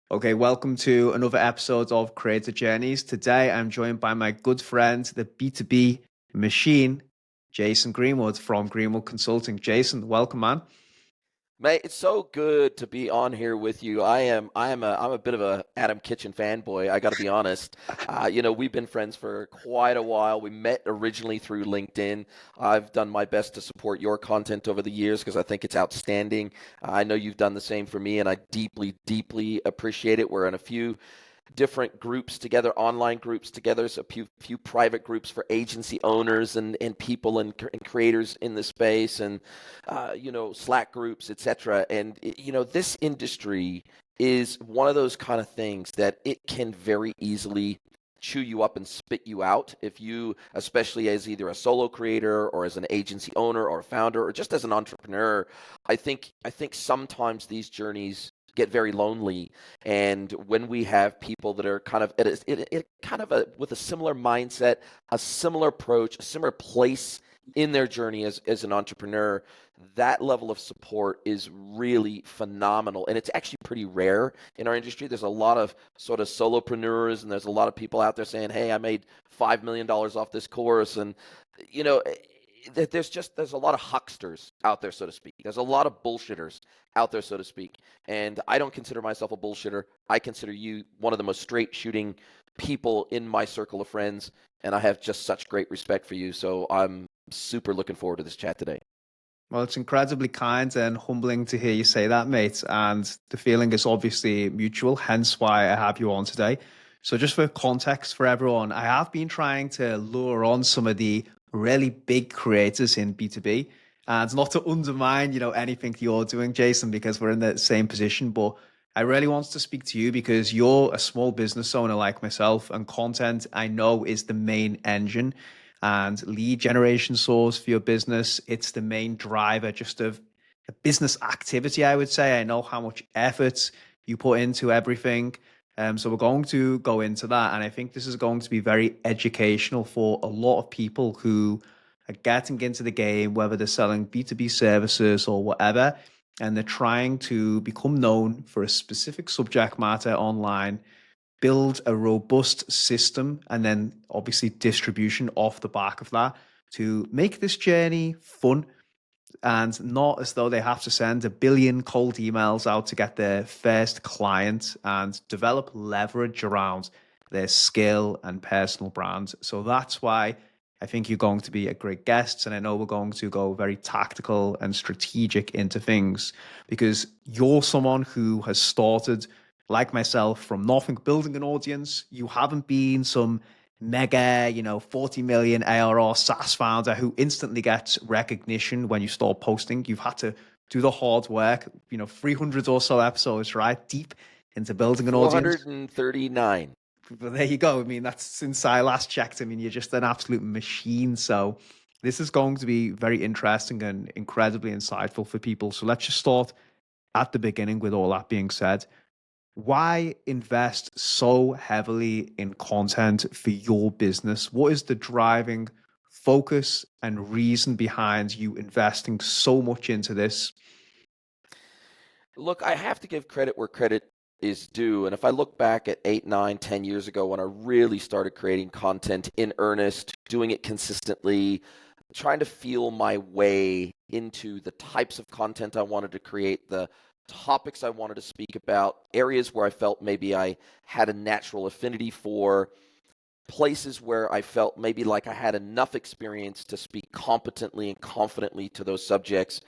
Okay, welcome to another episode of Creator Journeys. Today I'm joined by my good friend, the B2B machine, Jason Greenwood from Greenwood Consulting. Jason, welcome, man. Mate, it's so good to be on here with you. I'm a bit of a Adam Kitchen fanboy. I got to be honest. We've been friends for quite a while. We met originally through LinkedIn. I've done my best to support your content over the years because I think it's outstanding. I know you've done the same for me, and I deeply, deeply appreciate it. We're in a few different groups together, online groups together, so a few private groups for agency owners and people and creators in the space, and Slack groups, etc. And this industry is one of those kind of things that it can very easily chew you up and spit you out if you, especially as either a solo creator or as an agency owner or founder or just as an entrepreneur. I think sometimes these journeys get very lonely, and when we have people that are kind of with a similar mindset, a similar approach, a similar place in their journey as an entrepreneur, that level of support is really phenomenal. And it's actually pretty rare in our industry. There's a lot of sort of solopreneurs, and there's a lot of people out there saying, hey, I made $5 million off this course. And, you know, there's a lot of hucksters out there, so to speak. There's a lot of bullshitters out there, so to speak. And I don't consider myself a bullshitter. I consider you one of the most straight shooting people in my circle of friends. And I have just such great respect for you. So I'm super looking forward to this chat today. Well, it's incredibly kind and humbling to hear you say that, mate. And the feeling is obviously mutual, hence why I have you on today. So, just for context for everyone, I have been trying to lure on some of the really big creators in B2B. And not to undermine, anything you're doing, Jason, because we're in the same position, but I really want to speak to you because you're a small business owner like myself, and content I know is the main engine and lead generation source for your business. It's the main driver just of a business activity, I would say. I know how much effort you put into everything. So we're going to go into that. And I think this is going to be very educational for a lot of people who are getting into the game, whether they're selling B2B services or whatever, and they're trying to become known for a specific subject matter online, build a robust system, and then obviously distribution off the back of that to make this journey fun and not as though they have to send a billion cold emails out to get their first client, and develop leverage around their skill and personal brand. So that's why I think you're going to be a great guest. And I know we're going to go very tactical and strategic into things because you're someone who has started, like myself, from nothing, building an audience. You haven't been some mega, 40 million ARR SaaS founder who instantly gets recognition when you start posting. You've had to do the hard work, 300 or so episodes, right? Deep into building an audience. 439. But there you go. I mean, that's since I last checked. I mean, you're just an absolute machine. So this is going to be very interesting and incredibly insightful for people. So let's just start at the beginning with all that being said. Why invest so heavily in content for your business? What is the driving focus and reason behind you investing so much into this? Look, I have to give credit where credit is due. And if I look back at 8, 9, 10 years ago when I really started creating content in earnest, doing it consistently, trying to feel my way into the types of content I wanted to create, the topics I wanted to speak about, areas where I felt maybe I had a natural affinity for, places where I felt maybe like I had enough experience to speak competently and confidently to those subjects.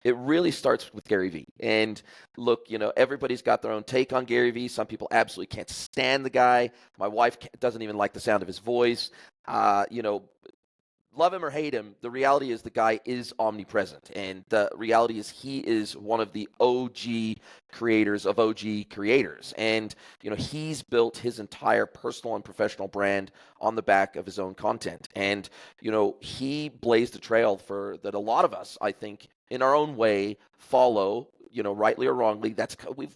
It really starts with Gary Vee. And look, everybody's got their own take on Gary Vee. Some people absolutely can't stand the guy. My wife doesn't even like the sound of his voice. Uh, you know, Love him or hate him, the reality is the guy is omnipresent. And the reality is he is one of the OG creators of OG creators. And, he's built his entire personal and professional brand on the back of his own content. And, he blazed a trail for that a lot of us, I think, in our own way, follow, rightly or wrongly.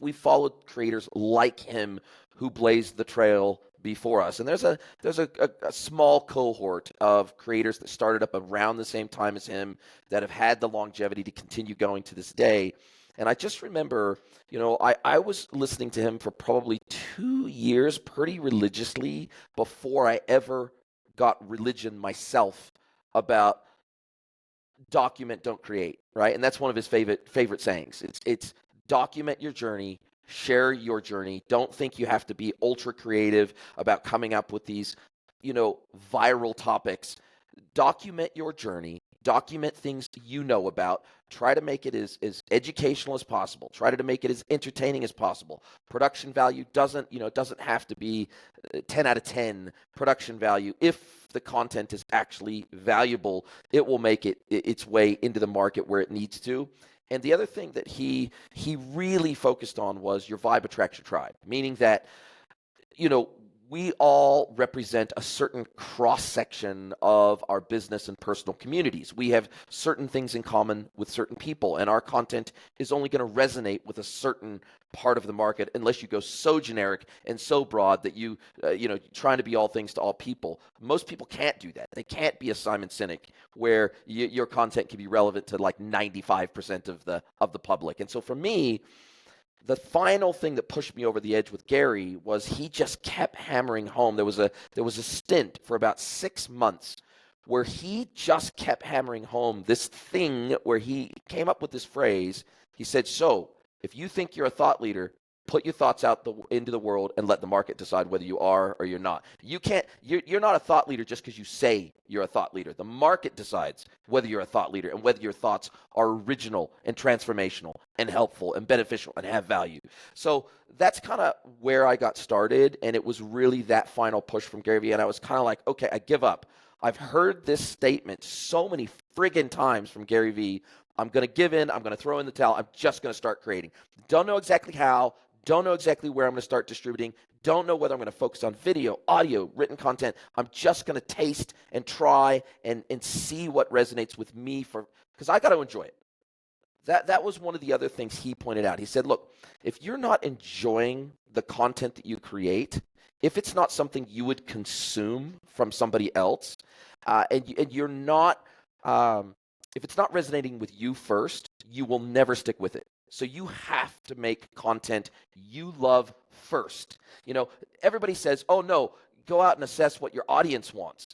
We've followed creators like him who blazed the trail before us. And there's a small cohort of creators that started up around the same time as him that have had the longevity to continue going to this day. And I just remember, I was listening to him for probably 2 years pretty religiously before I ever got religion myself about document, don't create, right? And that's one of his favorite sayings. It's document your journey, share your journey. Don't think you have to be ultra creative about coming up with these, viral topics. Document your journey, document things you know about, try to make it as educational as possible, try to make it as entertaining as possible. Production value doesn't have to be 10 out of 10 production value. If the content is actually valuable, it will make its way into the market where it needs to. And the other thing that he really focused on was your vibe attracts your tribe, meaning that we all represent a certain cross-section of our business and personal communities. We have certain things in common with certain people, and our content is only going to resonate with a certain part of the market unless you go so generic and so broad that trying to be all things to all people. Most people can't do that. They can't be a Simon Sinek where your content can be relevant to like 95% of the public. And so for me, the final thing that pushed me over the edge with Gary was he just kept hammering home. There was a stint for about 6 months where he just kept hammering home this thing where he came up with this phrase. He said, so if you think you're a thought leader, put your thoughts out into the world and let the market decide whether you are or you're not. You're not a thought leader just because you say you're a thought leader. The market decides whether you're a thought leader and whether your thoughts are original and transformational and helpful and beneficial and have value. So that's kind of where I got started, and it was really that final push from Gary Vee, and I was kind of like, okay, I give up. I've heard this statement so many friggin' times from Gary Vee. I'm going to give in. I'm going to throw in the towel. I'm just going to start creating. Don't know exactly how. Don't know exactly where I'm going to start distributing. Don't know whether I'm going to focus on video, audio, written content. I'm just going to taste and try and see what resonates with me because I got to enjoy it. That was one of the other things he pointed out. He said, look, if you're not enjoying the content that you create, if it's not something you would consume from somebody else, and you're not, if it's not resonating with you first, you will never stick with it. So you have to make content you love first. Everybody says, oh no, go out and assess what your audience wants.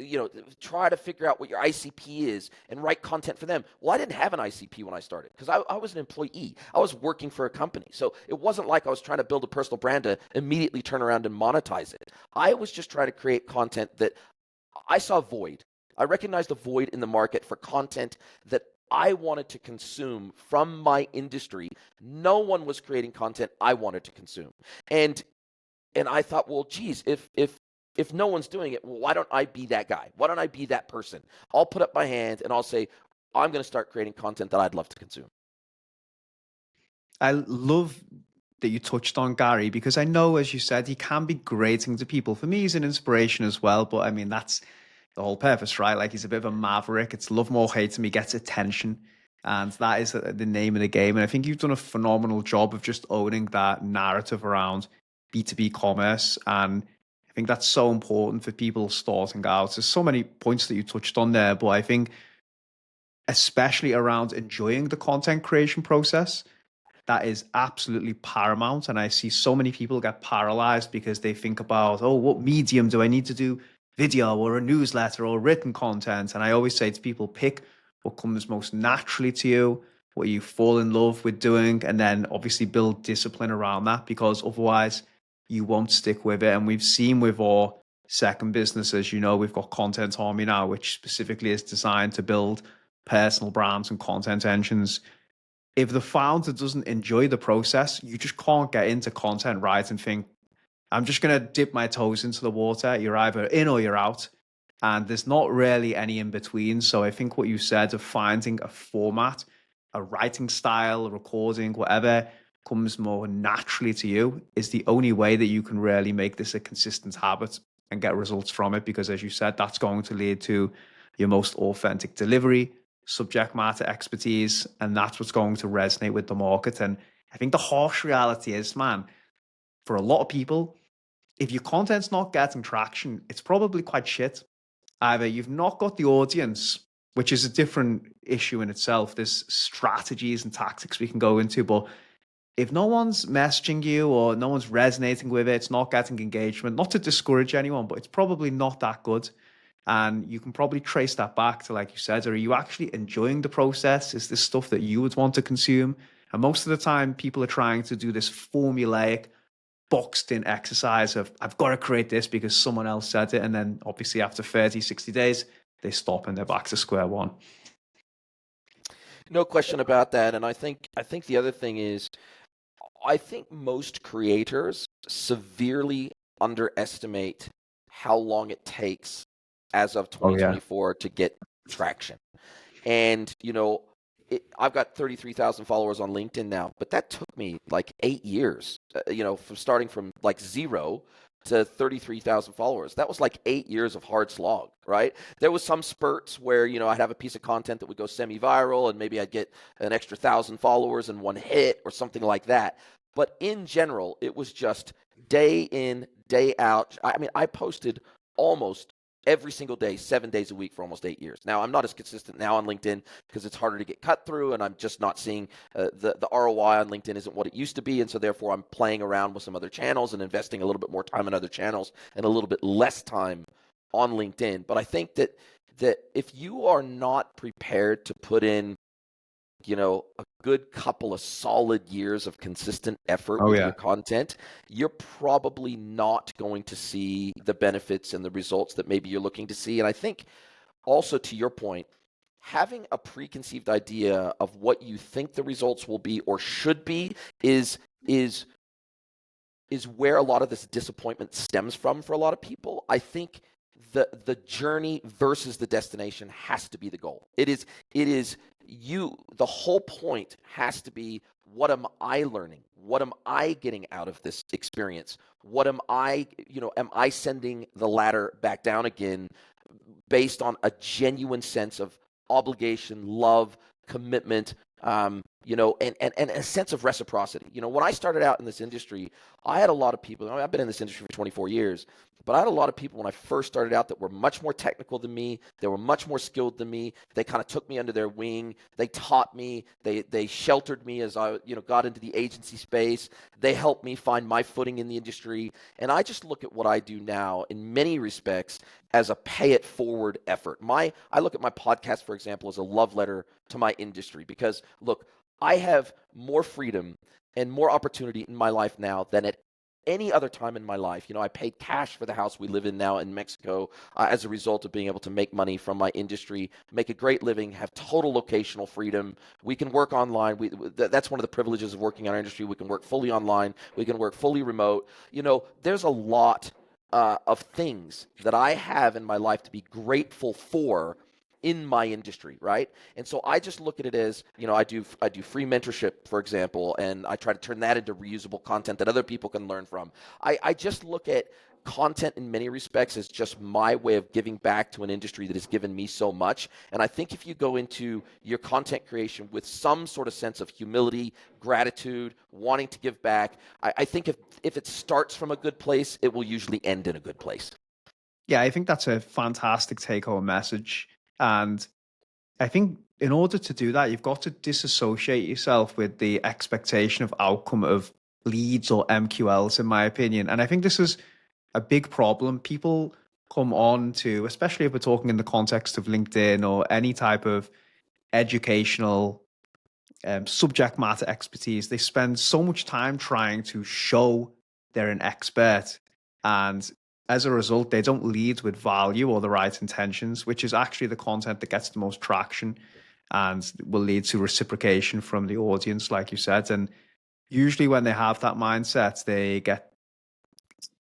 Try to figure out what your ICP is and write content for them. Well, I didn't have an ICP when I started because I was an employee. I was working for a company. So it wasn't like I was trying to build a personal brand to immediately turn around and monetize it. I was just trying to create content that I saw void. I recognized a void in the market for content that I wanted to consume from my industry. No one was creating content I wanted to consume. And I thought, well, geez, if no one's doing it, well, why don't I be that guy? Why don't I be that person? I'll put up my hand and I'll say, I'm going to start creating content that I'd love to consume. I love that you touched on Gary because I know, as you said, he can be grating to people. For me, he's an inspiration as well. But I mean, that's the whole purpose, right? Like he's a bit of a maverick. It's love more hate him. He gets attention. And that is the name of the game. And I think you've done a phenomenal job of just owning that narrative around B2B commerce. And I think that's so important for people starting out. There's so many points that you touched on there, but I think especially around enjoying the content creation process, that is absolutely paramount. And I see so many people get paralyzed because they think about, oh, what medium do I need to do video or a newsletter or written content? And I always say to people, pick what comes most naturally to you, what you fall in love with doing, and then obviously build discipline around that, because otherwise you won't stick with it. And we've seen with our second businesses, we've got Content Army now, which specifically is designed to build personal brands and content engines. If the founder doesn't enjoy the process, you just can't get into content right and think, I'm just going to dip my toes into the water. You're either in or you're out. And there's not really any in between. So I think what you said of finding a format, a writing style, a recording, whatever comes more naturally to you is the only way that you can really make this a consistent habit and get results from it. Because as you said, that's going to lead to your most authentic delivery, subject matter expertise, and that's what's going to resonate with the market. And I think the harsh reality is, man, for a lot of people, if your content's not getting traction, it's probably quite shit. Either you've not got the audience which is a different issue in itself. There's strategies and tactics we can go into, but if no one's messaging you or no one's resonating with it, it's not getting engagement, not to discourage anyone, but it's probably not that good. And you can probably trace that back to, like you said, are you actually enjoying the process? Is this stuff that you would want to consume? And most of the time, people are trying to do this formulaic, boxed in exercise of, I've got to create this because someone else said it. And then obviously after 30, 60 days, they stop and they're back to square one. No question about that. And I think the other thing is, I think most creators severely underestimate how long it takes as of 2024 to get traction. And, I've got 33,000 followers on LinkedIn now, but that took me like 8 years, from starting from like 0 to 33,000 followers. That was like 8 years of hard slog, right? There was some spurts where, I'd have a piece of content that would go semi-viral and maybe I'd get an extra 1,000 followers in one hit or something like that. But in general, it was just day in, day out. I mean, I posted almost every single day, 7 days a week for almost 8 years. Now, I'm not as consistent now on LinkedIn because it's harder to get cut through, and I'm just not seeing the ROI on LinkedIn isn't what it used to be, and so therefore I'm playing around with some other channels and investing a little bit more time in other channels and a little bit less time on LinkedIn. But I think that if you are not prepared to put in a good couple of solid years of consistent effort with your content, you're probably not going to see the benefits and the results that maybe you're looking to see. And I think also, to your point, having a preconceived idea of what you think the results will be or should be is where a lot of this disappointment stems from for a lot of people. I think the journey versus the destination has to be the goal. It is the whole point has to be, what am I learning? What am I getting out of this experience? What am I sending the ladder back down again based on a genuine sense of obligation, love, commitment, and a sense of reciprocity. When I started out in this industry, I had a lot of people, I've been in this industry for 24 years, but I had a lot of people when I first started out that were much more technical than me. They were much more skilled than me. They kind of took me under their wing. They taught me. They sheltered me as I got into the agency space. They helped me find my footing in the industry. And I just look at what I do now in many respects as a pay it forward effort. I look at my podcast, for example, as a love letter to my industry because, look, I have more freedom and more opportunity in my life now than at any other time in my life. I paid cash for the house we live in now in Mexico as a result of being able to make money from my industry, make a great living, have total locational freedom. We can work online. That's one of the privileges of working in our industry. We can work fully online. We can work fully remote. There's a lot of things that I have in my life to be grateful for in my industry, right? And so I just look at it as, I do free mentorship, for example, and I try to turn that into reusable content that other people can learn from. I just look at content in many respects as just my way of giving back to an industry that has given me so much. And I think if you go into your content creation with some sort of sense of humility, gratitude, wanting to give back, I think if it starts from a good place, it will usually end in a good place. Yeah, I think that's a fantastic take-home message. And I think in order to do that, you've got to disassociate yourself with the expectation of outcome of leads or MQLs, in my opinion. And I think this is a big problem. People come on to, especially if we're talking in the context of LinkedIn or any type of educational subject matter expertise, they spend so much time trying to show they're an expert. And as a result, they don't lead with value or the right intentions, which is actually the content that gets the most traction and will lead to reciprocation from the audience, like you said. And usually when they have that mindset, they get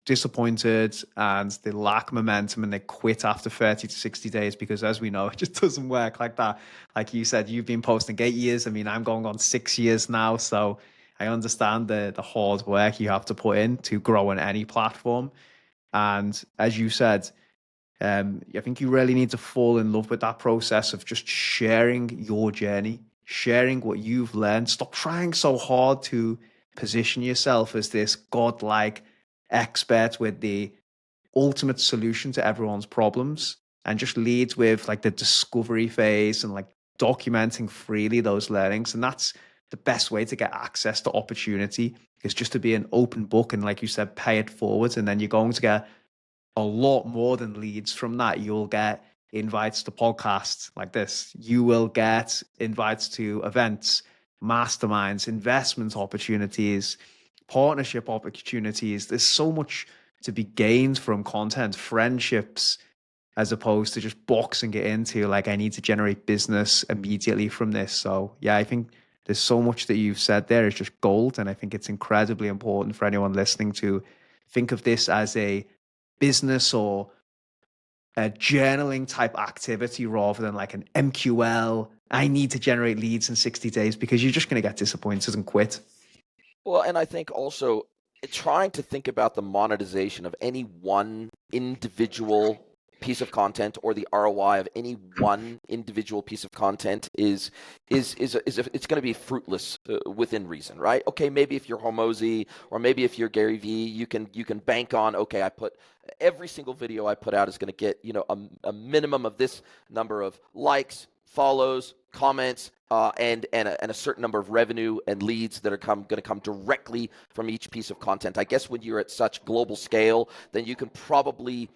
disappointed and they lack momentum and they quit after 30 to 60 days because, as we know, it just doesn't work like that. Like you said, you've been posting 8 years. I mean, I'm going on 6 years now. So I understand the hard work you have to put in to grow on any platform. And as you said, I think you really need to fall in love with that process of just sharing your journey, sharing what you've learned. Stop trying so hard to position yourself as this godlike expert with the ultimate solution to everyone's problems. and just leads with like the discovery phase and like documenting freely those learnings. And that's the best way to get access to opportunity, is just to be an open book and, like you said, pay it forward. And then you're going to get a lot more than leads from that. You'll get invites to podcasts like this. You will get invites to events, masterminds, investment opportunities, partnership opportunities. There's so much to be gained from content, friendships, as opposed to just boxing it into like, I need to generate business immediately from this. So yeah, I think there's so much that you've said there is just gold. And I think it's incredibly important for anyone listening to think of this as a business or a journaling type activity rather than like an MQL. I need to generate leads in 60 days, because you're just going to get disappointed and quit. Well, and I think also trying to think about the monetization of any one individual piece of content, or the ROI of any one individual piece of content is it's going to be fruitless within reason, right? Okay, maybe if you're Hormozy, or maybe if you're Gary Vee, you can bank on, okay, I put every single video I put out is going to get a minimum of this number of likes, follows, comments, and a certain number of revenue and leads that are going to come directly from each piece of content. I guess when you're at such global scale, then you can probably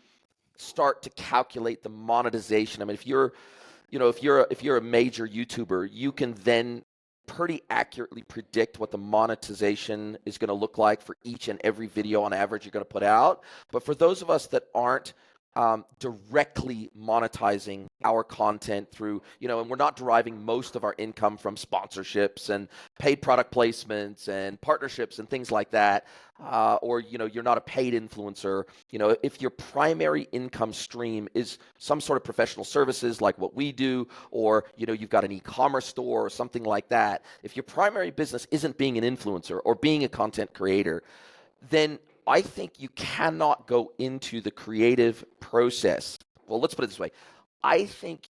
start to calculate the monetization. I mean, if you're a major YouTuber, you can then pretty accurately predict what the monetization is going to look like for each and every video on average you're going to put out. But for those of us that aren't directly monetizing our content through, and we're not deriving most of our income from sponsorships and paid product placements and partnerships and things like that, or, you're not a paid influencer, if your primary income stream is some sort of professional services like what we do, or, you've got an e-commerce store or something like that, if your primary business isn't being an influencer or being a content creator, then I think you cannot go into the creative process. Well, let's put it this way. I think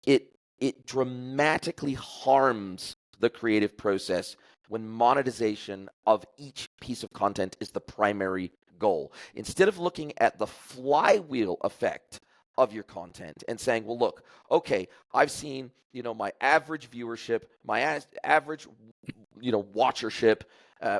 it dramatically harms the creative process when monetization of each piece of content is the primary goal. Instead of looking at the flywheel effect of your content and saying, well, look, okay, I've seen, my average viewership, my average, watchership,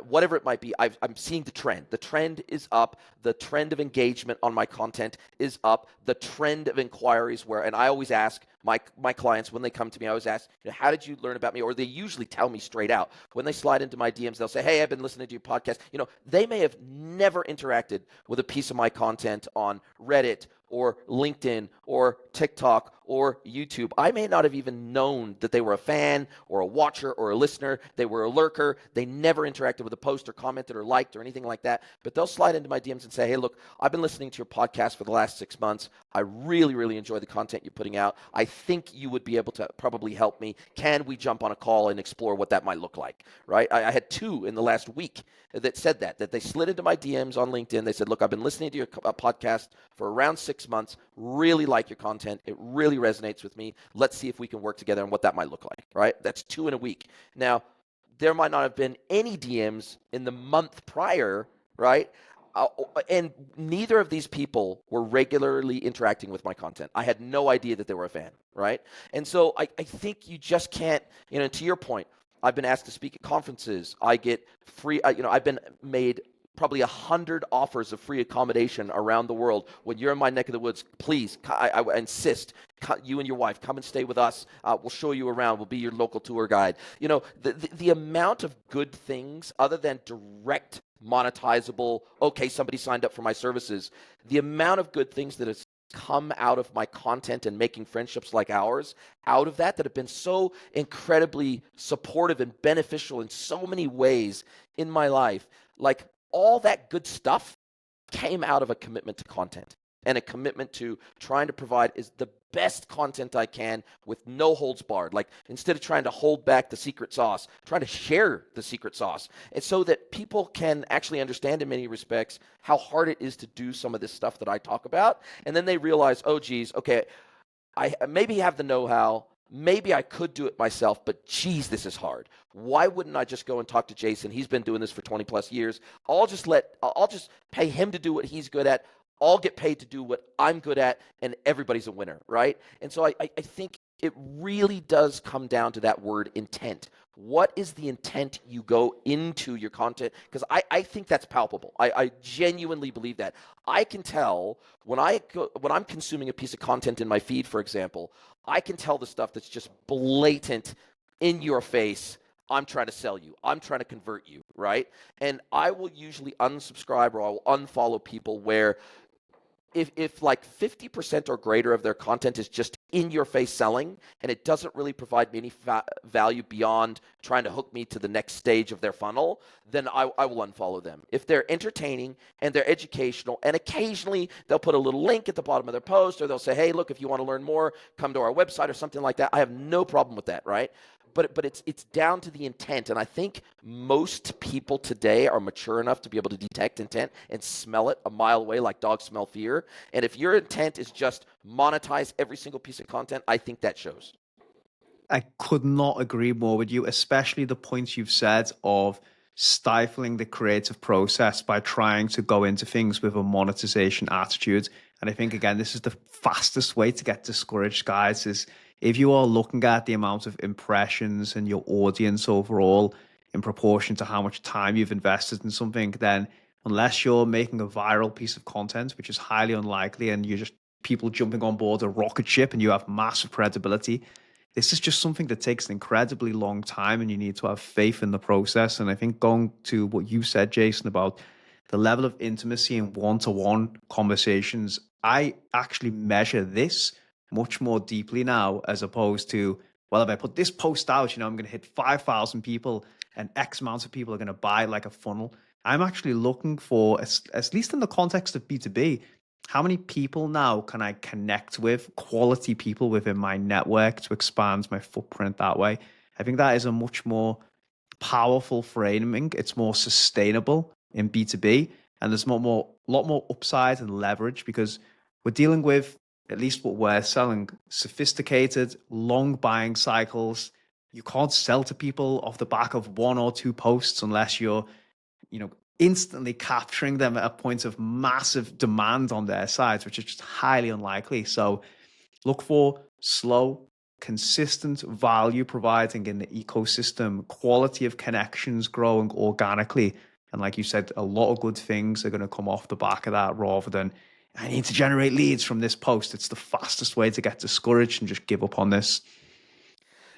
whatever it might be, I'm seeing the trend. The trend is up. The trend of engagement on my content is up. The trend of inquiries and I always ask my clients when they come to me, I always ask, how did you learn about me? Or they usually tell me straight out. When they slide into my DMs, they'll say, hey, I've been listening to your podcast. They may have never interacted with a piece of my content on Reddit or LinkedIn or TikTok or YouTube. I may not have even known that they were a fan or a watcher or a listener. They were a lurker. They never interacted with a post or commented or liked or anything like that. But they'll slide into my DMs and say, hey, look, I've been listening to your podcast for the last 6 months. I really, really enjoy the content you're putting out. I think you would be able to probably help me. Can we jump on a call and explore what that might look like, right? I had 2 in the last week that said that they slid into my DMs on LinkedIn. They said, look, I've been listening to your podcast for around 6 months. Really like your content. It really resonates with me. Let's see if we can work together on what that might look like, right? That's 2 in a week. Now, there might not have been any DMs in the month prior, right? And neither of these people were regularly interacting with my content. I had no idea that they were a fan, right? And so I think you just can't, to your point, I've been asked to speak at conferences. I get free, I've been made probably 100 offers of free accommodation around the world. When you're in my neck of the woods, please, I insist, you and your wife, come and stay with us. We'll show you around. We'll be your local tour guide. The amount of good things other than direct monetizable, okay, somebody signed up for my services, the amount of good things that has come out of my content and making friendships like ours out of that have been so incredibly supportive and beneficial in so many ways in my life. Like, all that good stuff came out of a commitment to content and a commitment to trying to provide is the best content I can with no holds barred. Like, instead of trying to hold back the secret sauce, trying to share the secret sauce. And so that people can actually understand in many respects how hard it is to do some of this stuff that I talk about. And then they realize, oh, geez, okay, I maybe have the know-how. Maybe I could do it myself, but geez, this is hard. Why wouldn't I just go and talk to Jason? He's been doing this for 20 plus years. I'll just pay him to do what he's good at. all get paid to do what I'm good at, and everybody's a winner, right? And so I think it really does come down to that word intent. What is the intent you go into your content? Because I think that's palpable. I genuinely believe that. I can tell when I'm consuming a piece of content in my feed, for example, I can tell the stuff that's just blatant, in your face. I'm trying to sell you. I'm trying to convert you, right? And I will usually unsubscribe or I will unfollow people where if like 50% or greater of their content is just in your face selling and it doesn't really provide me any value beyond trying to hook me to the next stage of their funnel, then I will unfollow them. If they're entertaining and they're educational and occasionally they'll put a little link at the bottom of their post or they'll say, hey, look, if you want to learn more, come to our website or something like that, I have no problem with that, right? But it's down to the intent, and I think most people today are mature enough to be able to detect intent and smell it a mile away like dogs smell fear. And if your intent is just monetize every single piece of content, I think that shows. I could not agree more with you, especially the points you've said of stifling the creative process by trying to go into things with a monetization attitude. And I think, again, this is the fastest way to get discouraged, guys, is if you are looking at the amount of impressions and your audience overall in proportion to how much time you've invested in something, then unless you're making a viral piece of content, which is highly unlikely, and you're just people jumping on board a rocket ship and you have massive credibility, this is just something that takes an incredibly long time and you need to have faith in the process. And I think going to what you said, Jason, about the level of intimacy and one-to-one conversations, I actually measure this much more deeply now as opposed to, well, if I put this post out, I'm going to hit 5,000 people and X amount of people are going to buy like a funnel. I'm actually looking for, at least in the context of B2B, how many people now can I connect with, quality people within my network to expand my footprint that way? I think that is a much more powerful framing. It's more sustainable in B2B, and there's a lot more upside and leverage because we're dealing with, at least what we're selling, sophisticated, long buying cycles. You can't sell to people off the back of one or two posts unless you're instantly capturing them at a point of massive demand on their sides, which is just highly unlikely. So look for slow, consistent value providing in the ecosystem, quality of connections growing organically. And like you said, a lot of good things are going to come off the back of that rather than I need to generate leads from this post. It's the fastest way to get discouraged and just give up on this.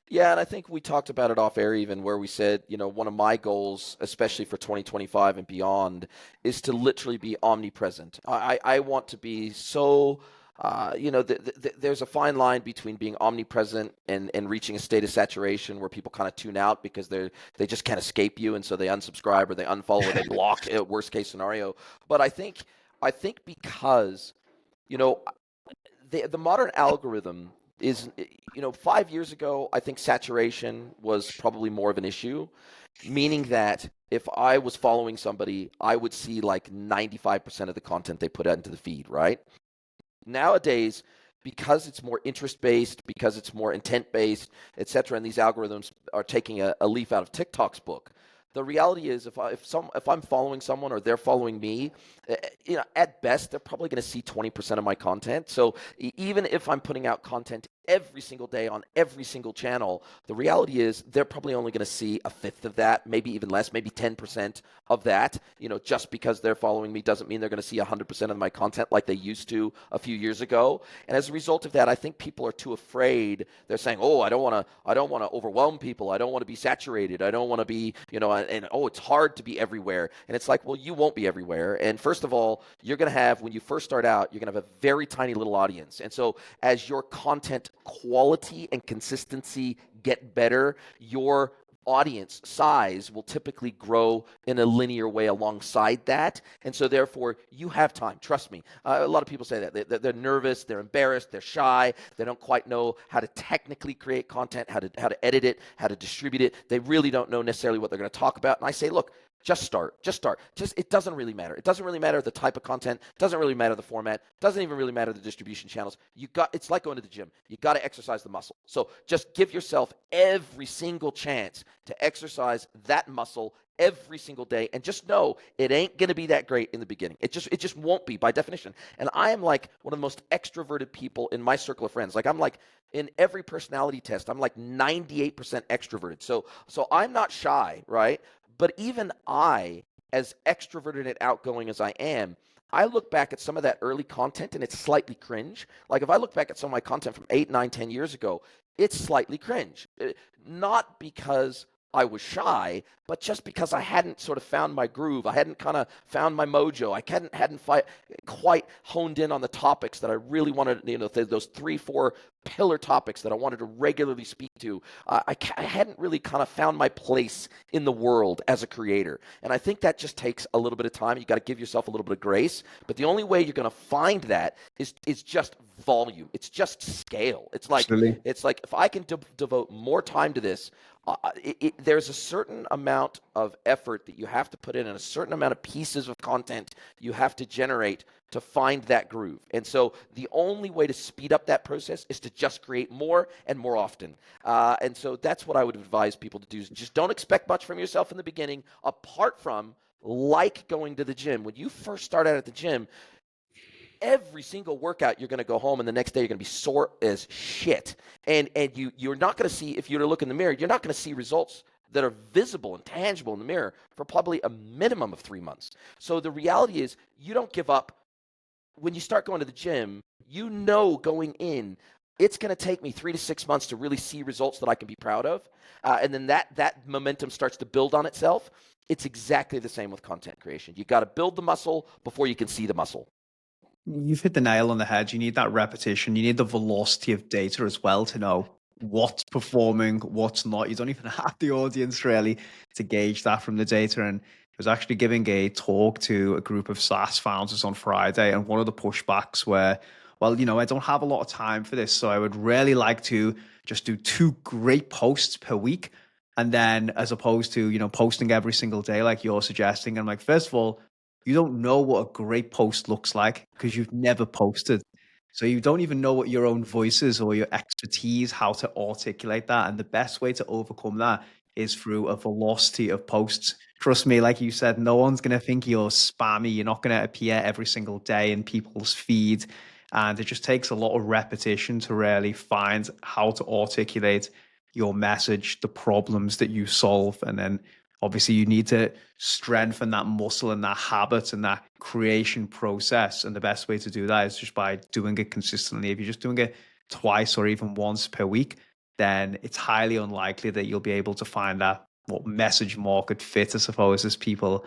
Yeah, and I think we talked about it off air even where we said, one of my goals, especially for 2025 and beyond, is to literally be omnipresent. I want to be so, there's a fine line between being omnipresent and reaching a state of saturation where people kind of tune out because they just can't escape you, and so they unsubscribe or they unfollow or they block, worst case scenario. But I think because, the modern algorithm is, 5 years ago, I think saturation was probably more of an issue, meaning that if I was following somebody, I would see like 95% of the content they put out into the feed, right? Nowadays, because it's more interest-based, because it's more intent-based, et cetera, and these algorithms are taking a leaf out of TikTok's book. The reality is, if I'm following someone or they're following me, at best they're probably going to see 20% of my content. So even if I'm putting out content every single day on every single channel, the reality is they're probably only going to see a fifth of that, maybe even less, maybe 10% of that. Just because they're following me doesn't mean they're going to see 100% of my content like they used to a few years ago. And as a result of that, I think people are too afraid. They're saying, "Oh, I don't want to overwhelm people. I don't want to be saturated. I don't want to be, and oh, it's hard to be everywhere." And it's like, well, you won't be everywhere. And first of all, you're going to have, when you first start out, you're going to have a very tiny little audience. And so as your content quality and consistency get better, your audience size will typically grow in a linear way alongside that. And so therefore you have time. Trust me. A lot of people say that they're nervous, they're embarrassed, they're shy, they don't quite know how to technically create content, how to edit it, how to distribute it. They really don't know necessarily what they're going to talk about. And I say, look, just start. It doesn't really matter. It doesn't really matter the type of content. It doesn't really matter the format. It doesn't even really matter the distribution channels. It's like going to the gym. You got to exercise the muscle. So just give yourself every single chance to exercise that muscle every single day, and just know it ain't going to be that great in the beginning. It just won't be by definition. And I am like one of the most extroverted people in my circle of friends. Like I'm like in every personality test, I'm like 98% extroverted. So I'm not shy, right? But even I, as extroverted and outgoing as I am, I look back at some of that early content and it's slightly cringe. Like if I look back at some of my content from 8, 9, 10 years ago, it's slightly cringe. Not because I was shy, but just because I hadn't sort of found my groove. I hadn't kind of found my mojo. I hadn't quite honed in on the topics that I really wanted, those 3, 4 pillar topics that I wanted to regularly speak to. I hadn't really kind of found my place in the world as a creator. And I think that just takes a little bit of time. You got to give yourself a little bit of grace. But the only way you're going to find that is just volume. It's just scale. It's like Absolutely. if I can devote more time to this, there's a certain amount of effort that you have to put in and a certain amount of pieces of content you have to generate to find that groove. And so the only way to speed up that process is to just create more and more often. And so that's what I would advise people to do. Is just don't expect much from yourself in the beginning, apart from like going to the gym. When you first start out at the gym, every single workout you're going to go home and the next day you're going to be sore as shit, and you're not going to see, if you were to look in the mirror, you're not going to see results that are visible and tangible in the mirror for probably a minimum of 3 months. So the reality is you don't give up. When you start going to the gym, going in, it's going to take me 3 to 6 months to really see results that I can be proud of, and then that momentum starts to build on itself. It's exactly the same with content creation. You got to build the muscle before you can see the muscle. You've hit the nail on the head. You need that repetition. You need the velocity of data as well to know what's performing, what's not. You don't even have the audience really to gauge that from the data. And I was actually giving a talk to a group of SaaS founders on Friday, and one of the pushbacks were, well, I don't have a lot of time for this, so I would really like to just do 2 great posts per week. And then as opposed to, posting every single day like you're suggesting. I'm like, first of all, you don't know what a great post looks like because you've never posted. So you don't even know what your own voice is or your expertise, how to articulate that. And the best way to overcome that is through a velocity of posts. Trust me, like you said, no one's going to think you're spammy. You're not going to appear every single day in people's feed. And it just takes a lot of repetition to really find how to articulate your message, the problems that you solve. And then obviously you need to strengthen that muscle and that habit and that creation process. And the best way to do that is just by doing it consistently. If you're just doing it twice or even once per week, then it's highly unlikely that you'll be able to find that message market fit, I suppose, as people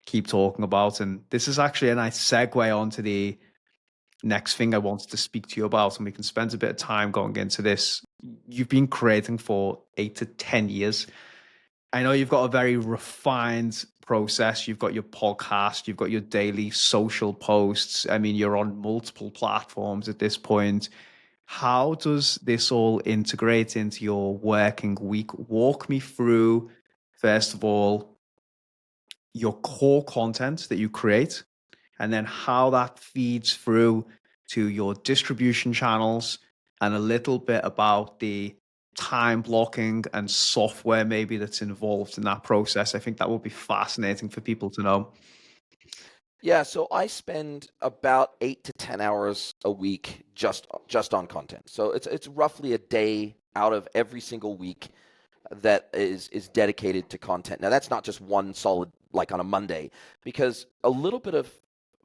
keep talking about. And this is actually a nice segue onto the next thing I wanted to speak to you about, and we can spend a bit of time going into this. You've been creating for 8 to 10 years. I know you've got a very refined process. You've got your podcast, you've got your daily social posts. I mean, you're on multiple platforms at this point. How does this all integrate into your working week? Walk me through, first of all, your core content that you create, and then how that feeds through to your distribution channels, and a little bit about the time blocking and software maybe that's involved in that process. I think that would be fascinating for people to know. Yeah, so I spend about 8 to 10 hours a week just on content. So it's roughly a day out of every single week that is dedicated to content. Now that's not just one solid, like on a Monday, because a little bit of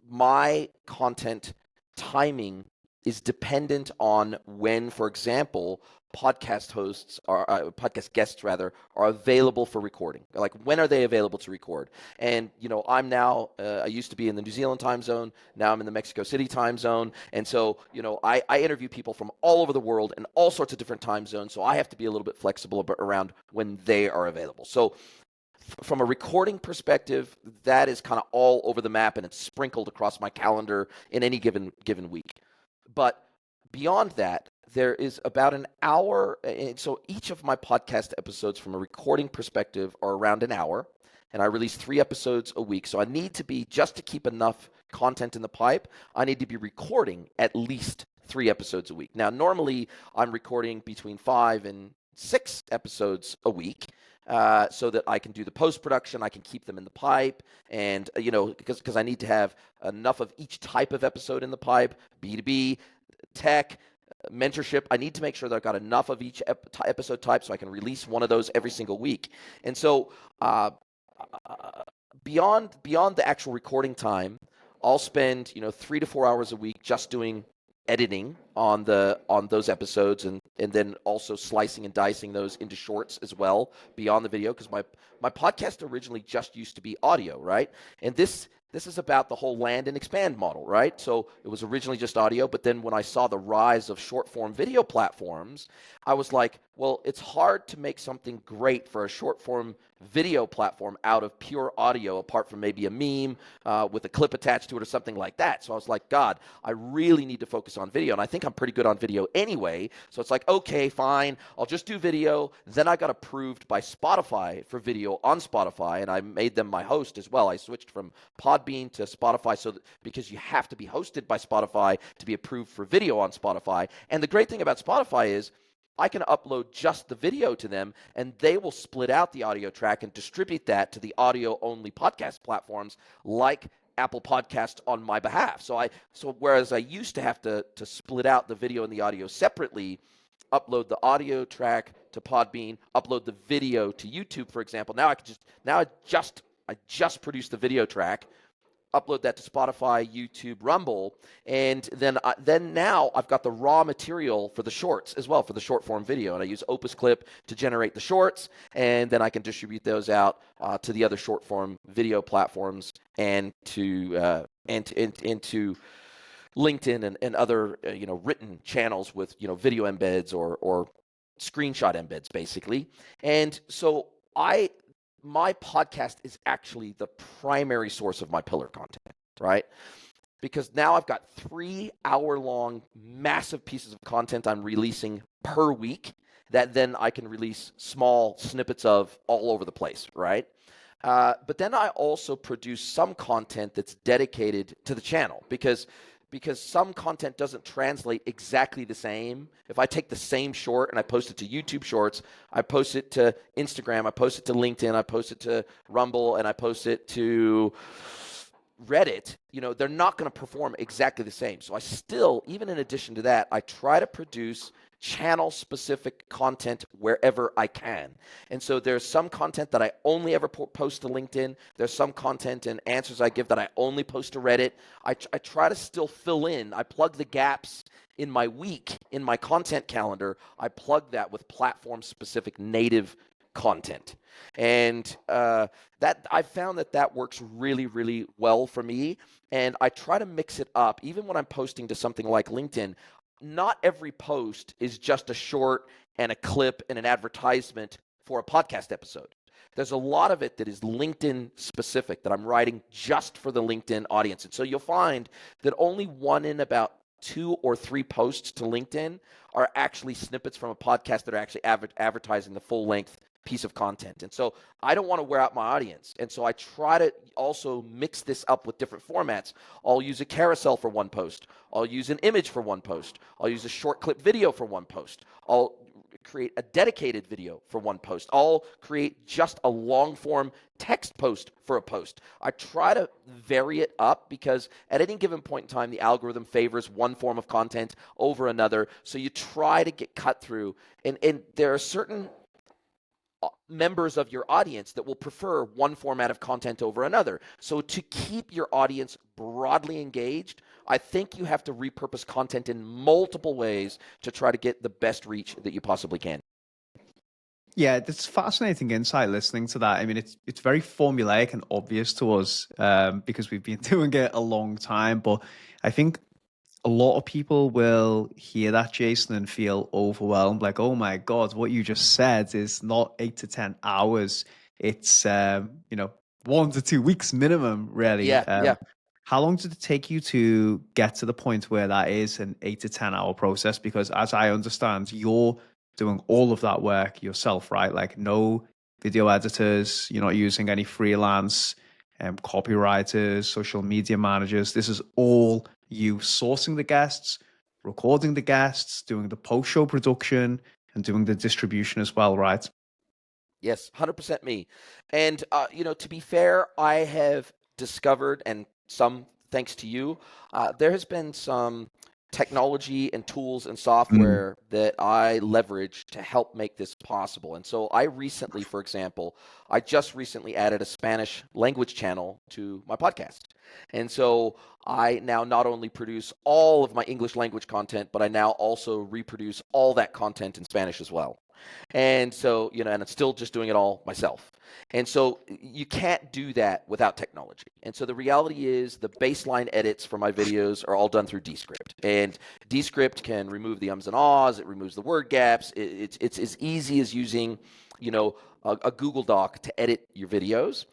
my content timing is dependent on when, for example, podcast guests rather, are available for recording. Like, when are they available to record? And I'm now I used to be in the New Zealand time zone. Now I'm in the Mexico City time zone. And so I interview people from all over the world in all sorts of different time zones. So I have to be a little bit flexible around when they are available. So from a recording perspective, that is kind of all over the map, and it's sprinkled across my calendar in any given week. But beyond that, there is about an hour. And so each of my podcast episodes from a recording perspective are around an hour, and I release 3 episodes a week. So I need to be, just to keep enough content in the pipe, I need to be recording at least 3 episodes a week. Now, normally I'm recording between 5 and 6 episodes a week. so that I can do the post-production, I can keep them in the pipe, and because I need to have enough of each type of episode in the pipe, B2B, tech, mentorship. I need to make sure that I've got enough of each episode type so I can release one of those every single week. And so beyond the actual recording time, I'll spend 3 to 4 hours a week just doing editing on those episodes, and then also slicing and dicing those into shorts as well beyond the video, because my podcast originally just used to be audio, right? And this is about the whole land and expand model, right? So it was originally just audio, but then when I saw the rise of short form video platforms, I was like, well, it's hard to make something great for a short form video platform out of pure audio, apart from maybe a meme with a clip attached to it or something like that. So I was like, God, I really need to focus on video. And I think I'm pretty good on video anyway. So it's like, okay, fine, I'll just do video. Then I got approved by Spotify for video on Spotify, and I made them my host as well. I switched from Podbean to Spotify because you have to be hosted by Spotify to be approved for video on Spotify. And the great thing about Spotify is I can upload just the video to them, and they will split out the audio track and distribute that to the audio-only podcast platforms like Apple Podcast on my behalf. So whereas I used to have to split out the video and the audio separately, upload the audio track to Podbean, upload the video to YouTube, for example. Now I just produce the video track, upload that to Spotify, YouTube, Rumble, and then now I've got the raw material for the shorts as well, for the short form video, and I use Opus Clip to generate the shorts, and then I can distribute those out to the other short form video platforms and into LinkedIn and other written channels with video embeds or screenshot embeds, basically. And so my podcast is actually the primary source of my pillar content, right? Because now I've got 3-hour-long massive pieces of content I'm releasing per week that then I can release small snippets of all over the place, right? But then I also produce some content that's dedicated to the channel, because some content doesn't translate exactly the same. If I take the same short and I post it to YouTube Shorts, I post it to Instagram, I post it to LinkedIn, I post it to Rumble, and I post it to Reddit, they're not going to perform exactly the same. So I still, even in addition to that, I try to produce channel-specific content wherever I can. And so there's some content that I only ever post to LinkedIn. There's some content and answers I give that I only post to Reddit. I try to still fill in. I plug the gaps in my week, in my content calendar. I plug that with platform-specific native content. And that I found that works really, really well for me. And I try to mix it up. Even when I'm posting to something like LinkedIn, not every post is just a short and a clip and an advertisement for a podcast episode. There's a lot of it that is LinkedIn specific, that I'm writing just for the LinkedIn audience. And so you'll find that only one in about 2 or 3 posts to LinkedIn are actually snippets from a podcast that are actually advertising the full length piece of content. And so I don't want to wear out my audience. And so I try to also mix this up with different formats. I'll use a carousel for one post. I'll use an image for one post. I'll use a short clip video for one post. I'll create a dedicated video for one post. I'll create just a long form text post for a post. I try to vary it up because at any given point in time, the algorithm favors one form of content over another. So you try to get cut through. And there are certain members of your audience that will prefer one format of content over another. So to keep your audience broadly engaged, I think you have to repurpose content in multiple ways to try to get the best reach that you possibly can. Yeah, it's fascinating insight listening to that. I mean, it's very formulaic and obvious to us because we've been doing it a long time. But I think a lot of people will hear that, Jason, and feel overwhelmed. Like, oh my God, what you just said is not 8 to 10 hours. It's 1 to 2 weeks minimum, really. Yeah. How long did it take you to get to the point where that is an 8 to 10 hour process? Because as I understand, you're doing all of that work yourself, right? Like no video editors, you're not using any freelance copywriters, social media managers. This is all you sourcing the guests, recording the guests, doing the post-show production, and doing the distribution as well, right? Yes, 100% me. And, to be fair, I have discovered, and some thanks to you, there has been some technology and tools and Mm, software that I leverage to help make this possible. And so I recently, for example, I just recently added a Spanish language channel to my podcast. And so I now not only produce all of my English language content, but I now also reproduce all that content in Spanish as well. And so, and I'm still just doing it all myself. And so you can't do that without technology. And so the reality is the baseline edits for my videos are all done through Descript. And Descript can remove the ums and ahs, it removes the word gaps. It's as easy as using, you know, a Google Doc to edit your videos.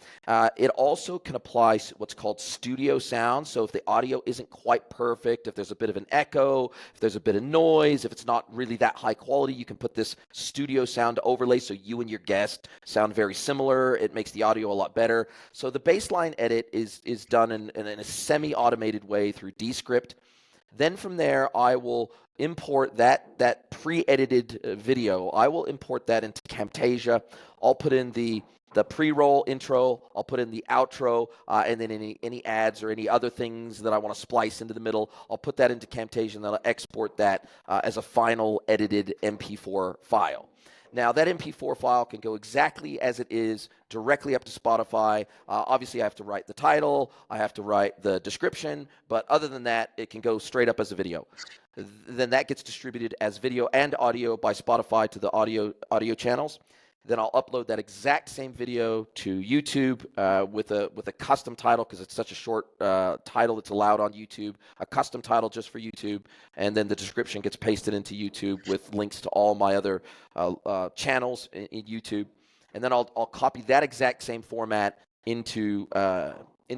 It also can apply what's called studio sound. So if the audio isn't quite perfect, if there's a bit of an echo, if there's a bit of noise, if it's not really that high quality, you can put this studio sound overlay so you and your guest sound very similar. It makes the audio a lot better. So the baseline edit is done in a semi-automated way through Descript. Then from there, I will import that pre-edited video. I will import that into Camtasia. I'll put in the pre-roll intro. I'll put in the outro, and then any ads or any other things that I want to splice into the middle. I'll put that into Camtasia, and then I'll export that as a final edited MP4 file. Now, that MP4 file can go exactly as it is, directly up to Spotify. Obviously, I have to write the title, I have to write the description, but other than that, it can go straight up as a video. Then that gets distributed as video and audio by Spotify to the audio channels. Then I'll upload that exact same video to YouTube with a custom title, because it's such a short title that's allowed on YouTube, a custom title just for YouTube, and then the description gets pasted into YouTube with links to all my other channels in YouTube. And then I'll copy that exact same format into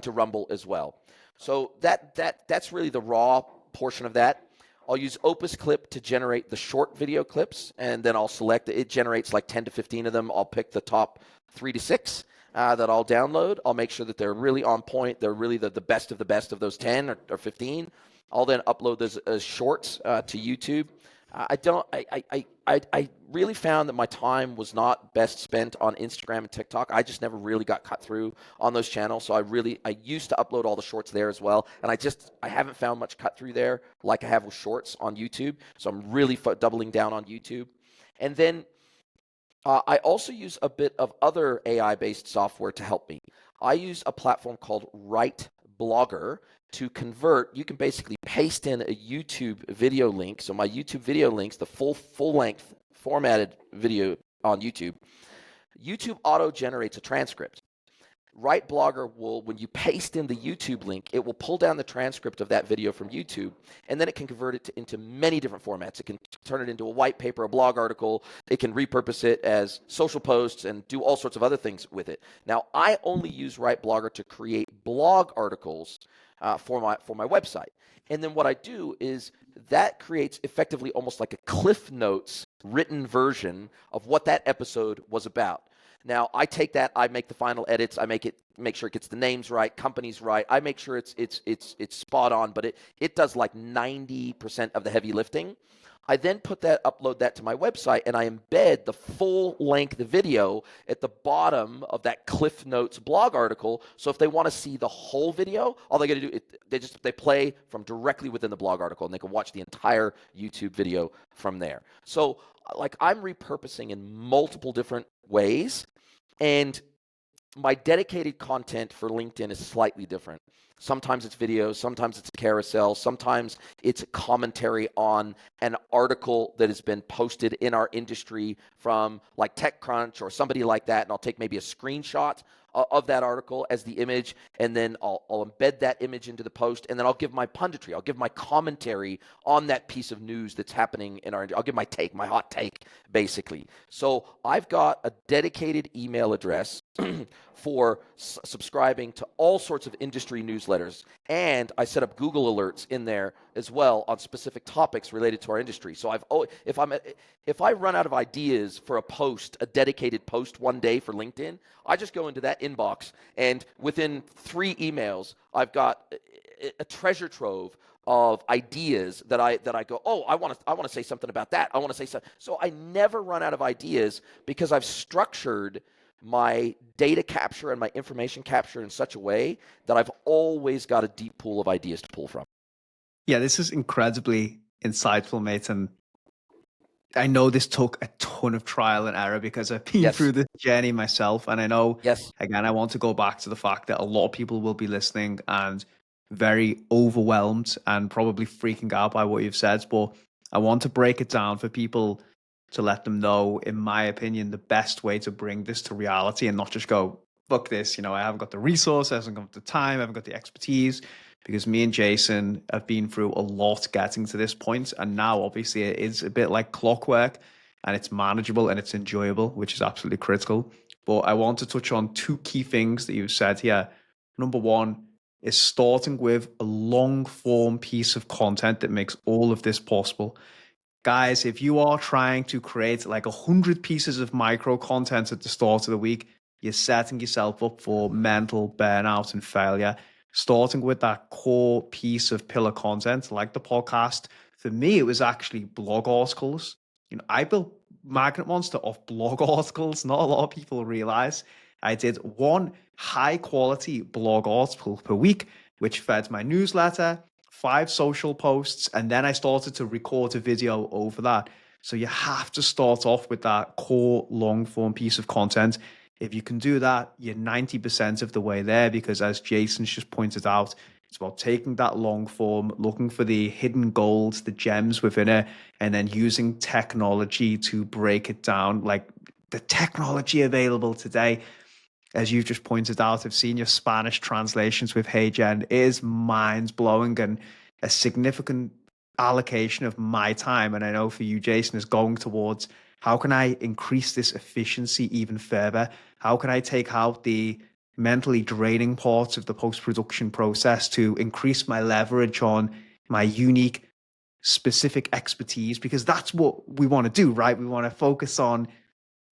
Rumble as well. So that's really the raw portion of that. I'll use Opus Clip to generate the short video clips, and then I'll select it. It generates like 10 to 15 of them. I'll pick the top 3 to 6 that I'll download. I'll make sure that they're really on point. They're really the best of those 10 or 15. I'll then upload those as shorts to YouTube. I really found that my time was not best spent on Instagram and TikTok. I just never really got cut through on those channels. So I used to upload all the shorts there as well. And I haven't found much cut through there like I have with shorts on YouTube. So I'm really doubling down on YouTube. And then I also use a bit of other AI-based software to help me. I use a platform called Write Blogger to convert. You can basically paste in a YouTube video link. So my YouTube video links, the full-length formatted video on YouTube, YouTube auto-generates a transcript. Write Blogger will, when you paste in the YouTube link, it will pull down the transcript of that video from YouTube, and then it can convert it into many different formats. It can turn it into a white paper, a blog article. It can repurpose it as social posts and do all sorts of other things with it. Now, I only use Write Blogger to create blog articles for my website. And then what I do is that creates effectively almost like a Cliff Notes written version of what that episode was about. Now, I take that, I make the final edits, I make sure it gets the names right, companies right. I make sure it's spot on, but it does like 90% of the heavy lifting. I then upload that to my website, and I embed the full-length video at the bottom of that Cliff Notes blog article. So if they want to see the whole video, all they got to do they play from directly within the blog article, and they can watch the entire YouTube video from there. So like I'm repurposing in multiple different ways, and my dedicated content for LinkedIn is slightly different. Sometimes it's videos, sometimes it's a carousel, sometimes it's a commentary on an article that has been posted in our industry from like TechCrunch or somebody like that, and I'll take maybe a screenshot of that article as the image, and then I'll embed that image into the post, and then I'll give my punditry, I'll give my commentary on that piece of news that's happening in our industry. I'll give my hot take, basically. So I've got a dedicated email address for subscribing to all sorts of industry newsletters, and I set up Google alerts in there as well on specific topics related to our industry. So if I run out of ideas for a dedicated post one day for LinkedIn, I just go into that inbox, and within 3 emails, I've got a treasure trove of ideas that I go, oh, I want to say something about that. I want to say something. So I never run out of ideas because I've structured my data capture and my information capture in such a way that I've always got a deep pool of ideas to pull from. Yeah, this is incredibly insightful, mate. And I know this took a ton of trial and error because I've been Yes. through this journey myself. And I know, Yes. again, I want to go back to the fact that a lot of people will be listening and very overwhelmed and probably freaking out by what you've said. But I want to break it down for people to let them know, in my opinion, the best way to bring this to reality and not just go, fuck this, I haven't got the resources, I haven't got the time, I haven't got the expertise. Because me and Jason have been through a lot getting to this point, and now obviously it is a bit like clockwork, and it's manageable and it's enjoyable, which is absolutely critical. But I want to touch on two key things that you've said here. Number one is starting with a long form piece of content that makes all of this possible. Guys, if you are trying to create like 100 pieces of micro content at the start of the week, you're setting yourself up for mental burnout and failure. Starting with that core piece of pillar content, like the podcast, for me, it was actually blog articles. I built Magnet Monster off blog articles. Not a lot of people realize. I did one high quality blog article per week, which fed my newsletter, 5 social posts, and then I started to record a video over that. So you have to start off with that core long form piece of content. If you can do that, you're 90% of the way there, because as Jason's just pointed out, it's about taking that long form, looking for the hidden gold, the gems within it, and then using technology to break it down. Like the technology available today, as you've just pointed out, I've seen your Spanish translations with HeyGen. It is mind-blowing, and a significant allocation of my time, and I know for you, Jason, is going towards how can I increase this efficiency even further? How can I take out the mentally draining parts of the post-production process to increase my leverage on my unique, specific expertise? Because that's what we want to do, right? We want to focus on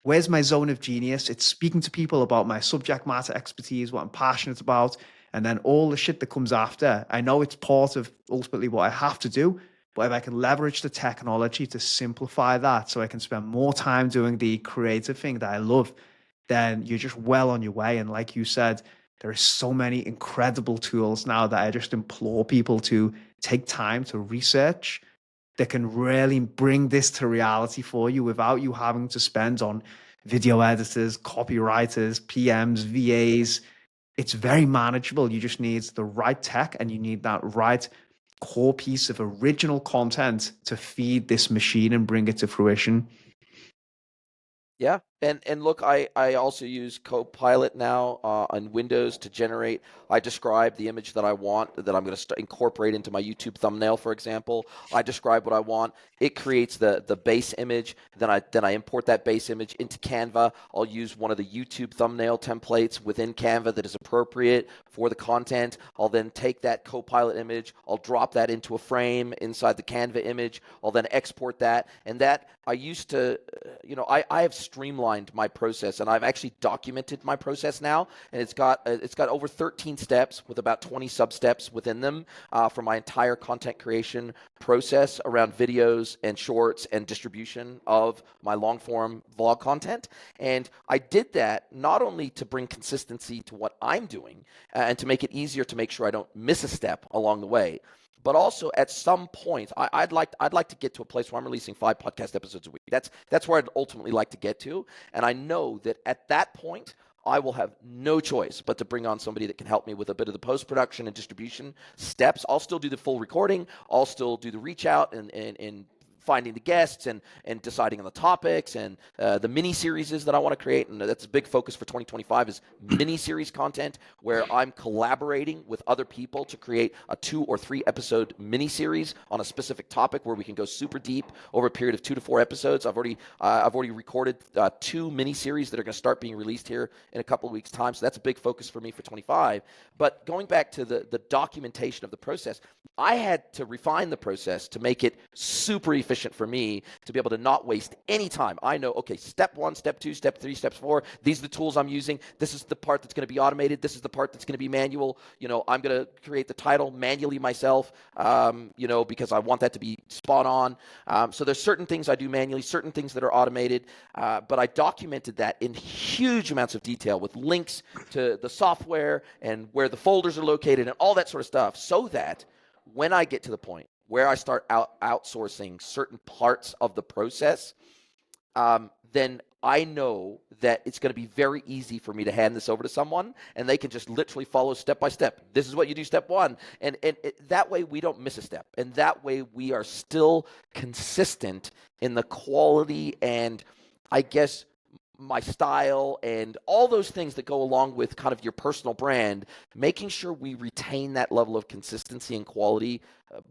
where's my zone of genius? It's speaking to people about my subject matter expertise, what I'm passionate about, and then all the shit that comes after. I know it's part of ultimately what I have to do, but if I can leverage the technology to simplify that so I can spend more time doing the creative thing that I love, then you're just well on your way. And like you said, there are so many incredible tools now that I just implore people to take time to research that can really bring this to reality for you without you having to spend on video editors, copywriters, PMs, VAs. It's very manageable. You just need the right tech and you need that right core piece of original content to feed this machine and bring it to fruition. Yeah, and look, I also use Copilot now on Windows to generate. I describe the image that I want that I'm going to incorporate into my YouTube thumbnail, for example. I describe what I want. It creates the base image. Then I import that base image into Canva. I'll use one of the YouTube thumbnail templates within Canva that is appropriate for the content. I'll then take that Copilot image. I'll drop that into a frame inside the Canva image. I'll then export that, and that I used to, I have streamlined my process, and I've actually documented my process now, and it's got over 13 steps with about 20 sub-steps within them for my entire content creation process around videos and shorts and distribution of my long-form vlog content. And I did that not only to bring consistency to what I'm doing and to make it easier to make sure I don't miss a step along the way, but also at some point, I'd like to get to a place where I'm releasing 5 podcast episodes a week. That's where I'd ultimately like to get to, and I know that at that point, I will have no choice but to bring on somebody that can help me with a bit of the post-production and distribution steps. I'll still do the full recording. I'll still do the reach out and finding the guests and deciding on the topics and the mini series that I want to create. And that's a big focus for 2025 is mini series content where I'm collaborating with other people to create a 2 or 3 episode mini series on a specific topic where we can go super deep over a period of 2 to 4 episodes. I've already recorded 2 mini series that are going to start being released here in a couple of weeks' time. So that's a big focus for me for 25. But going back to the documentation of the process, I had to refine the process to make it super efficient efficient for me to be able to not waste any time. I know, okay, step 1, step 2, step 3, step 4, these are the tools I'm using. This is the part that's going to be automated. This is the part that's going to be manual. I'm going to create the title manually myself, because I want that to be spot on. So there's certain things I do manually, certain things that are automated, but I documented that in huge amounts of detail with links to the software and where the folders are located and all that sort of stuff, so that when I get to the point where I start outsourcing certain parts of the process, then I know that it's going to be very easy for me to hand this over to someone, and they can just literally follow step by step. This is what you do, step 1. And that way we don't miss a step. And that way we are still consistent in the quality and, I guess, my style and all those things that go along with kind of your personal brand, making sure we retain that level of consistency and quality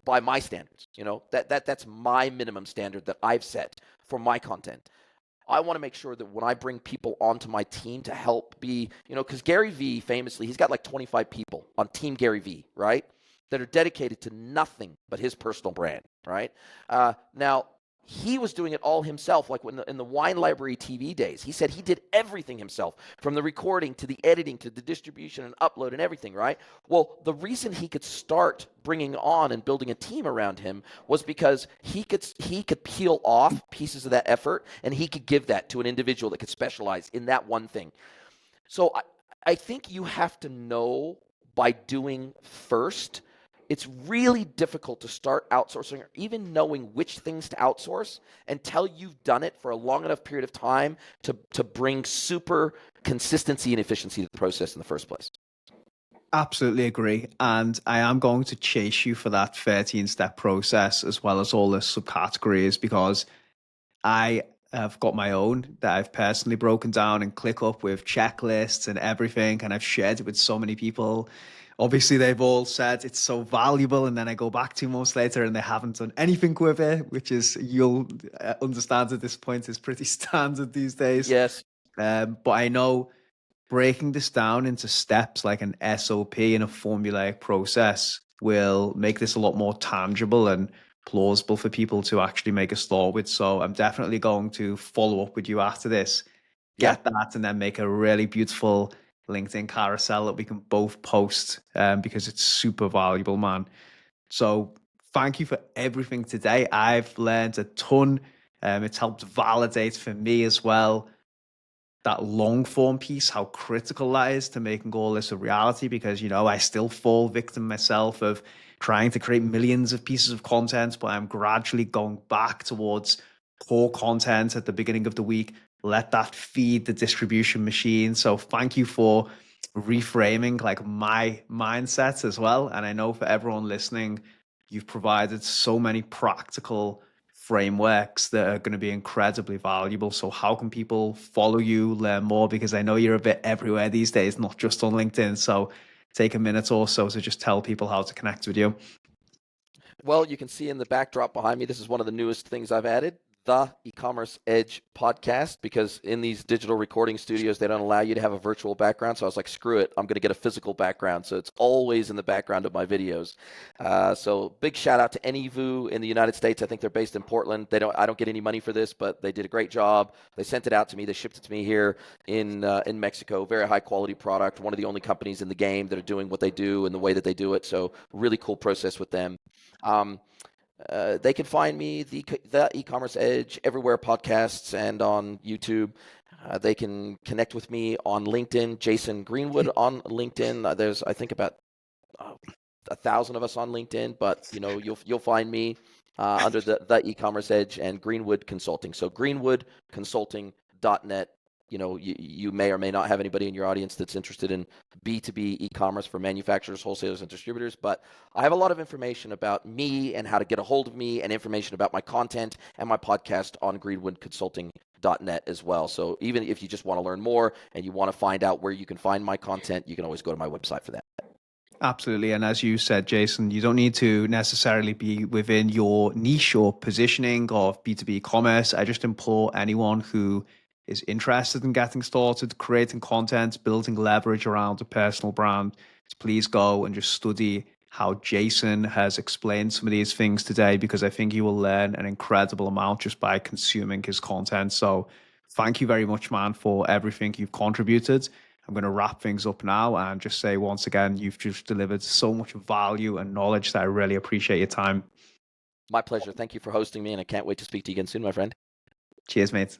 by my standards. That's my minimum standard that I've set for my content. I want to make sure that when I bring people onto my team to help be, because Gary Vee famously, he's got like 25 people on Team Gary Vee, right? That are dedicated to nothing but his personal brand, right? Now, he was doing it all himself, like in the Wine Library TV days. He said he did everything himself, from the recording to the editing to the distribution and upload and everything, right? Well, the reason he could start bringing on and building a team around him was because he could peel off pieces of that effort, and he could give that to an individual that could specialize in that one thing. So I think you have to know by doing first. It's really difficult to start outsourcing or even knowing which things to outsource until you've done it for a long enough period of time to bring super consistency and efficiency to the process in the first place. Absolutely agree. And I am going to chase you for that 13-step process as well as all the subcategories, because I have got my own that I've personally broken down and ClickUp with checklists and everything. And I've shared it with so many people. Obviously, they've all said it's so valuable. And then I go back 2 months later and they haven't done anything with it, which is, you'll understand at this point, is pretty standard these days. Yes. But I know breaking this down into steps like an SOP and a formulaic process will make this a lot more tangible and plausible for people to actually make a start with. So I'm definitely going to follow up with you after this, get that, and then make a really beautiful LinkedIn carousel that we can both post, because it's super valuable, man. So thank you for everything today. I've learned a ton. It's helped validate for me as well that long form piece, how critical that is to making all this a reality, because, I still fall victim myself of trying to create millions of pieces of content, but I'm gradually going back towards core content at the beginning of the week. Let that feed the distribution machine. So thank you for reframing like my mindset as well. And I know for everyone listening, you've provided so many practical frameworks that are going to be incredibly valuable. So how can people follow you, learn more? Because I know you're a bit everywhere these days, not just on LinkedIn. So take a minute or so to just tell people how to connect with you. Well, you can see in the backdrop behind me, this is one of the newest things I've added, the E-commerce Edge podcast, because in these digital recording studios, they don't allow you to have a virtual background. So I was like, screw it, I'm going to get a physical background. So it's always in the background of my videos. So big shout out to Anyvoo in the United States. I think they're based in Portland. I don't get any money for this, but they did a great job. They sent it out to me. They shipped it to me here in Mexico. Very high quality product. One of the only companies in the game that are doing what they do and the way that they do it. So really cool process with them. They can find me, the E-commerce Edge, everywhere podcasts and on YouTube. They can connect with me on LinkedIn, Jason Greenwood on LinkedIn. There's, I think, about 1,000 of us on LinkedIn, but you'll find me under the E-commerce Edge and Greenwood Consulting. So greenwoodconsulting.net. You may or may not have anybody in your audience that's interested in B2B e-commerce for manufacturers, wholesalers, and distributors, but I have a lot of information about me and how to get a hold of me, and information about my content and my podcast on greenwoodconsulting.net as well. So even if you just want to learn more and you want to find out where you can find my content, you can always go to my website for that. Absolutely. And as you said, Jason, you don't need to necessarily be within your niche or positioning of B2B commerce. I just implore anyone who is interested in getting started, creating content, building leverage around a personal brand, please go and just study how Jason has explained some of these things today, because I think you will learn an incredible amount just by consuming his content. So thank you very much, man, for everything you've contributed. I'm going to wrap things up now and just say once again, you've just delivered so much value and knowledge that I really appreciate your time. My pleasure. Thank you for hosting me, and I can't wait to speak to you again soon, my friend. Cheers, mate.